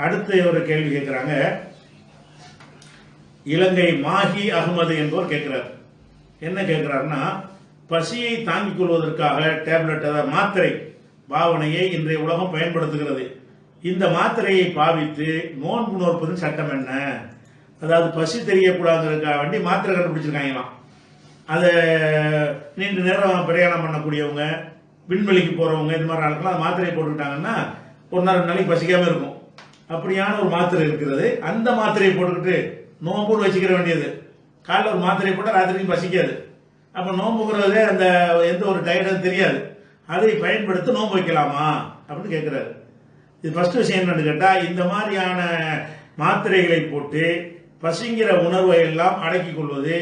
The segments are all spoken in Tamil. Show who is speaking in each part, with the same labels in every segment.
Speaker 1: அடுத்து ஒரு கேள்வி கேட்குறாங்க. இலங்கை மாஹி அகமது என்பவர் கேட்கிறார். என்ன கேட்கிறாருன்னா, பசியை தாங்கிக் கொள்வதற்காக டேப்லெட், அதாவது மாத்திரை பாவனையை இன்றைய உலகம் பயன்படுத்துகிறது. இந்த மாத்திரையை பாவித்து நோன்பு நோற்பதன் சட்டம் என்ன? அதாவது பசி தெரியக்கூடாதுக்காக வேண்டி மாத்திரை கண்டுபிடிச்சிருக்காங்களாம். அதை நீண்ட நேரம் பிரயாணம் பண்ணக்கூடியவங்க, விண்வெளிக்கு போறவங்க, இந்த மாதிரி ஆளுக்கெல்லாம் அந்த மாத்திரையை போட்டுக்கிட்டாங்கன்னா ஒரு நாள் நாளைக்கு பசிக்காம இருக்கும். அப்படியான ஒரு மாத்திரை இருக்கிறது. அந்த மாத்திரையை போட்டுக்கிட்டு நோம்புன்னு வச்சுக்கிற வேண்டியது. காலைல ஒரு மாத்திரையை போட்டால் ராத்திரிக்கு பசிக்காது. அப்போ நோம்புங்கிறதே அந்த எந்த ஒரு டயர்டும் தெரியாது. அதை பயன்படுத்தி நோம்பு வைக்கலாமா அப்படின்னு கேட்கிறாரு. இது ஃபர்ஸ்ட் விஷயம் என்னன்னு கேட்டால், இந்த மாதிரியான மாத்திரைகளை போட்டு பசிங்கிற உணர்வை எல்லாம் அடக்கிக் கொள்வது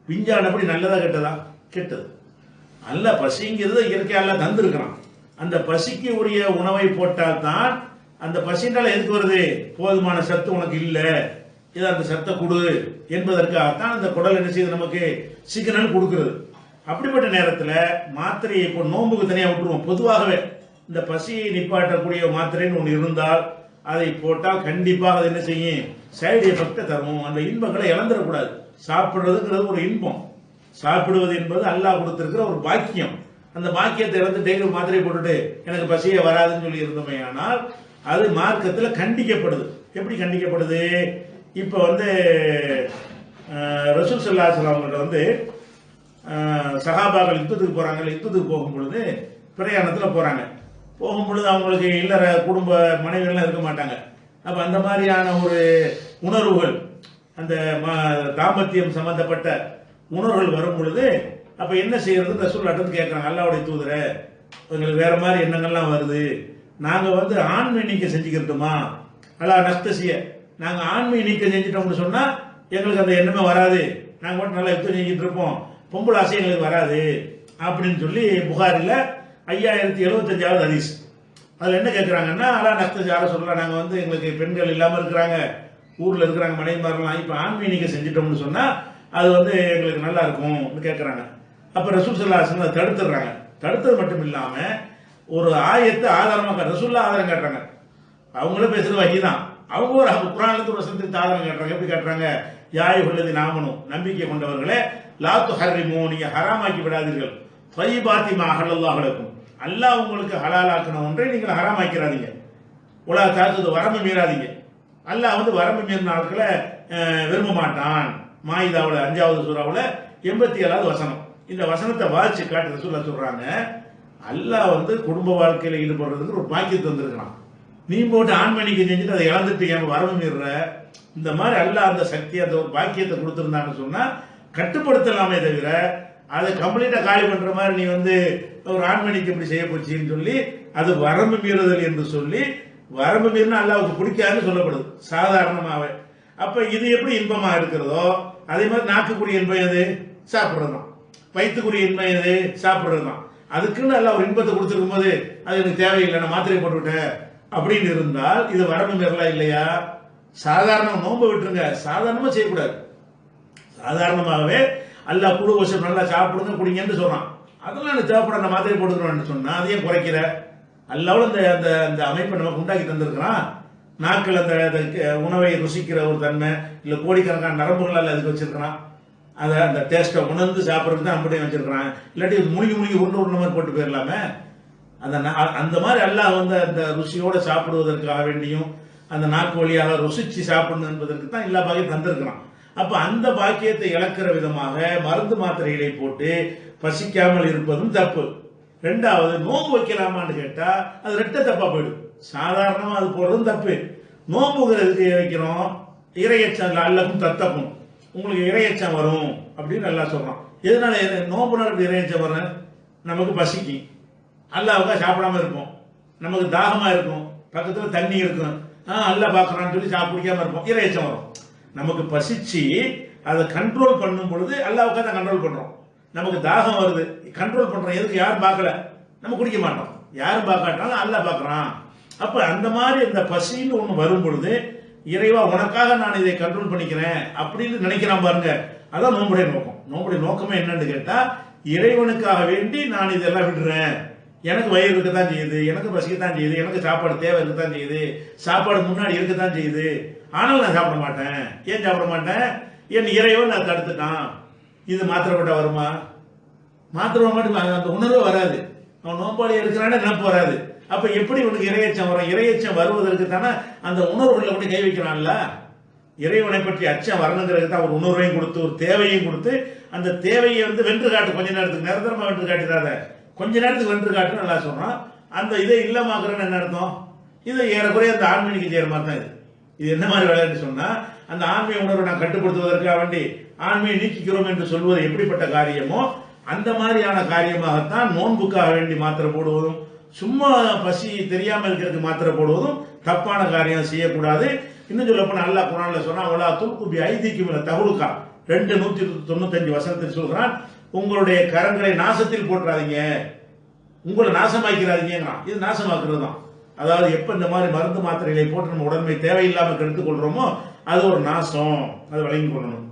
Speaker 1: விஞ்ஞானப்படி நல்லதா கெட்டதா? கெட்டது. நல்ல பசிங்கிறது இயற்கையால தந்திருக்கிறான். அந்த பசிக்கு உரிய உணவை போட்டால் தான் அந்த பசினால எதுக்கு வருது? போதுமான சத்து உனக்கு இல்லை, இதை அந்த சத்தை கொடு என்பதற்காகத்தான் அந்த குடல் என்ன செய்யுது, நமக்கு சிக்னல் கொடுக்கிறது. அப்படிப்பட்ட நேரத்தில் மாத்திரையை இப்போ நோம்புக்கு தனியாக விட்டுருவோம். பொதுவாகவே இந்த பசியை நிப்பாட்டக்கூடிய மாத்திரைன்னு ஒன்று இருந்தால் அதை போட்டால் கண்டிப்பாக அது என்ன செய்யும்? சைடு எஃபெக்டை தரும். அந்த இன்பங்களை இழந்துடக்கூடாது. சாப்பிட்றதுங்கிறது ஒரு இன்பம். சாப்பிடுவது என்பது அல்லாஹ் கொடுத்திருக்கிற ஒரு பாக்கியம். அந்த பாக்கியத்தை இழந்து டெய்லி மாத்திரை போட்டுட்டு எனக்கு பசியே வராதுன்னு சொல்லி இருந்தோமே, ஆனால் அது மார்க்கத்தில் கண்டிக்கப்படுது. எப்படி கண்டிக்கப்படுது? இப்போ ரசூல் ஸல்லல்லாஹு அலைஹி வஸல்லம் சஹாபாக்கள் யுத்தத்துக்கு போறாங்க. யுத்தத்துக்கு போகும் பொழுது பிரயாணத்தில் போறாங்க. போகும் பொழுது அவங்களுக்கு இல்லற குடும்ப மனைவிகள்லாம் இருக்க மாட்டாங்க. அப்போ அந்த மாதிரியான ஒரு உணர்வுகள், அந்த தாம்பத்தியம் சம்பந்தப்பட்ட உணர்வுகள் வரும் பொழுது அப்ப என்ன செய்யறது? ரசூலுல்லாஹ் கேட்கறாங்க, அல்லாஹ்வுடைய தூதரே, எங்களுக்கு வேற மாதிரி எண்ணங்கள்லாம் வருது, நாங்க ஆண்மை நீக்கம் செஞ்சுக்கிறோமா? அல்லா நஸ்தசிய, நாங்க ஆண்மை நீக்கம் செஞ்சிட்டோம்னு சொன்னா எங்களுக்கு அந்த எண்ணமே வராது, நாங்க மட்டும் நல்லா யுத்தம் செஞ்சுட்டு இருப்போம், பொம்பளை ஆசை எங்களுக்கு வராது அப்படின்னு சொல்லி புகாரில 5075வது ஹதீஸ். அதுல என்ன கேட்கறாங்கன்னா, அல்லா நஸ்தசியார சொல்லலாம், நாங்க எங்களுக்கு பெண்கள் இல்லாம இருக்கிறாங்க, ஊர்ல இருக்கிறாங்க மனைவிமாரெல்லாம், இப்ப ஆண்மை நீக்கம் செஞ்சிட்டோம்னு சொன்னா அது எங்களுக்கு நல்லா இருக்கும் கேட்கறாங்க. அப்ப ரசூல் ஸல்லல்லாஹு அலைஹி வஸல்லம் தடுத்துறாங்க. தடுத்தது மட்டும் இல்லாம ஒரு ஆயத்தை ஆதாரமாக ரசூலுல்லாஹ் ஆதாரம் காட்டுறாங்க. அவங்களே பேசுறது வகி தான். அவங்க ஒரு குர்ஆன்ல இருந்து ஒரு வசனத்துக்கு ஆதாரம் காட்டுறாங்க. எப்படி காட்டுறாங்க? யா அய்யுஹல்லதீன ஆமனு, நம்பிக்கை கொண்டவர்களே, லா துஹர்ரிமூ, நீங்க ஹராமாக்கி விடாதீர்கள், த்வையிபாத்தி மா அஹல்லல்லாஹு லக்கும், அல்லாஹ் உங்களுக்கு ஹலாலாக்கின ஒன்றை நீங்கள் ஹராமாக்கிறாதீங்க, உலா தாக்குது வரம்பு மீறாதீங்க. அல்லாஹ் வரம்பு மீறின ஆட்களை விரும்ப மாட்டான். மாயிதாவுல 5வது சூறாவுல 87வது வசனம். இந்த வசனத்தை வாசிச்சு காட்டி ரசூலுல்லாஹ் சொல்றாங்க, அல்லாஹ் குடும்ப வாழ்க்கையில ஈடுபடுறதுக்கு ஒரு பாக்கியத்தை வந்திருக்கிறான். நீ போட்டு ஆண்மணிக்கு செஞ்சுட்டு அதை இழந்துட்டு ஏன் வரவு மீற? இந்த மாதிரி அல்லாஹ் அந்த சக்தி, அந்த ஒரு பாக்கியத்தை கொடுத்திருந்தான்னு சொன்னா கட்டுப்படுத்தலாமே தவிர அதை கம்ப்ளீட்டா காலி பண்ற மாதிரி நீ ஒரு ஆண்மணிக்கு எப்படி செய்ய போச்சுன்னு சொல்லி அது வரம்பு மீறுதல் என்று சொல்லி, வரம்பு மீறினா அல்லாஹ்வுக்கு பிடிக்காதுன்னு சொல்லப்படுது சாதாரணமாவே. அப்ப இது எப்படி இன்பமா இருக்கிறதோ அதே மாதிரி நாக்குக்குரிய இன்பம் எது? சாப்பிடுறதுதான். வயிற்றுக்குரிய இன்பம் எது? சாப்பிடுறதுதான். அதுக்குன்னு எல்லாம் ஒரு இன்பத்தை கொடுத்துருக்கும் போது அது எனக்கு தேவையில்லை, நான் மாத்திரை போட்டுவிட்டேன் அப்படின்னு இருந்தால் இது வரம்பு மீறலாம் இல்லையா? சாதாரண நோன்பு விட்டுருங்க, சாதாரணமா செய்யக்கூடாது. சாதாரணமாகவே அல்லாஹ் குழு வருஷம் நல்லா சாப்பிடுங்க குடிங்கன்னு சொல்றான். அதெல்லாம் எனக்கு தேவைப்பட நான் மாத்திரை போட்டுக்கிறோம்னு சொன்னா அதையும் குறைக்கிற. அல்லாஹ் அந்த அமைப்பை நமக்கு உண்டாக்கி தந்திருக்கிறான். நாட்கள் அந்த உணவை ருசிக்கிற ஒரு தன்மை, இல்லை கோடிக்கணக்கான நரம்புகள் அதுக்கு வச்சிருக்கிறான். அதை அந்த டேஸ்ட்டை உணர்ந்து சாப்பிட்றதுக்கு தான் அப்படியே வச்சிருக்கிறான். இல்லாட்டி முழுகி உருண்டை மாதிரி போட்டு போயிடலாமே. அந்த மாதிரி அல்லாஹ் அந்த ருசியோட சாப்பிடுவதற்காக வேண்டியும் அந்த நாக்கு வழியாக ருசிச்சு சாப்பிடணும் என்பதற்கு தான் எல்லா பாக்கியம் தந்திருக்கிறான். அப்ப அந்த பாக்கியத்தை இழக்கிற விதமாக மருந்து மாத்திரைகளை போட்டு பசிக்காமல் இருப்பதும் தப்பு. ரெண்டாவது, நோன்பு வைக்கலாமான்னு கேட்டா அது ரெட்ட தப்பா போயிடும். சாதாரணமா அது போடுறதும் தப்பு. நோன்புங்கிறதுக்கு வைக்கிறோம், இறையச்சம் அல்லக்கும் தத்தக்கும், உங்களுக்கு இறையச்சம் வரும் அப்படின்னு நல்லா சொல்றான். எதனால நோன்பு நாள் இறையச்சம் வரும்? நமக்கு பசிக்கும், அல்லாவுக்கா சாப்பிடாம இருப்போம், நமக்கு தாகமா இருக்கும், பக்கத்துல தண்ணி இருக்கும், அல்லா பாக்குறான்னு சொல்லி குடிக்காம இருப்போம், இறையச்சம் வரும். நமக்கு பசிச்சு அதை கண்ட்ரோல் பண்ணும் பொழுது அல்லாவுக்கா தான் கண்ட்ரோல் பண்றோம். நமக்கு தாகம் வருது, கண்ட்ரோல் பண்றோம். எதுக்கு? யாரும் பார்க்கல, நம்ம குடிக்க மாட்டோம். யாரும் பார்க்காட்டாலும் அல்லாஹ் பார்க்கறான். அப்ப அந்த மாதிரி இந்த பசின்னு ஒண்ணு வரும் பொழுது இறைவா உனக்காக நான் இதை கண்ட்ரோல் பண்ணிக்கிறேன் அப்படின்னு நினைக்கிறான் பாருங்க. அதான் நோம்புடைய நோக்கம். நோம்புடைய நோக்கமே என்னன்னு கேட்டா, இறைவனுக்காக வேண்டி நான் இதெல்லாம் விடுறேன், எனக்கு வயிறு இருக்கத்தான் செய்யுது, எனக்கு பசிக்கத்தான் செய்யுது, எனக்கு சாப்பாடு தேவை இருக்கத்தான் செய்யுது, சாப்பாடு முன்னாடி இருக்கத்தான் செய்யுது. ஆனால் நான் சாப்பிட மாட்டேன். ஏன் சாப்பிட மாட்டேன்? என் இறைவன் நான் தடுத்துட்டான். இது மாத்திரப்பட்ட வருமா? மாத்திர மட்டும் அந்த உணர்வு வராது. அவன் நோம்பாளி இருக்கிறானே நினைப்பு வராது. அப்ப எப்படி உனக்கு இரையச்சம் வரும்? இரையச்சம் வருவதற்கு தானே அந்த உணர்வுகளை கூட கை வைக்கிறான்ல. இறைவனை பற்றி அச்சம் வரணுங்கிறதுக்கு தான் ஒரு உணர்வையும் கொடுத்து ஒரு தேவையும் கொடுத்து அந்த தேவையை வென்று காட்டு. கொஞ்ச நேரத்துக்கு நிரந்தரமா வென்று காட்டிடாத, கொஞ்ச நேரத்துக்கு வென்று காட்டு நல்லா சொல்றான். அந்த இதை இல்லமாக்குறேன்னு என்ன அர்த்தம்? இது ஏறக்குறைய அந்த ஆன்மீனிக்கு செய்யற மாதிரி தான். இது என்ன மாதிரி விளையாட்டு சொன்னா, அந்த ஆன்மீக உணர்வை நான் கட்டுப்படுத்துவதற்காக வேண்டி ஆன்மீக நீக்கிக்கிறோம் என்று சொல்வது எப்படிப்பட்ட காரியமோ அந்த மாதிரியான காரியமாகத்தான் நோன்புக்காக வேண்டி மாத்திரை போடுவதும் சும்மா பசி தெரியாம இருக்கிறதுக்கு மாத்திரை போடுவதும் தப்பான காரியம் செய்யக்கூடாது. இன்னும் சொல்ல போனா அல்லாஹ் குர்ஆன்ல சொன்னா வலா துல்குபி ஐதீக்கும் இல தஹலுகா 295 வசனத்தில் சொல்றான், உங்களுடைய கரங்களை நாசத்தில் போட்டுறாதீங்க, உங்களை நாசமாக்கிறாதீங்கிறான். இது நாசமாக்குறது தான். அதாவது எப்ப இந்த மாதிரி மருந்து மாத்திரைகளை போட்டு நம்ம உடம்பை தேவையில்லாம கெடுத்துக் கொள்றோமோ அது ஒரு நாசம். அதை வழங்கி கொள்ளணும்.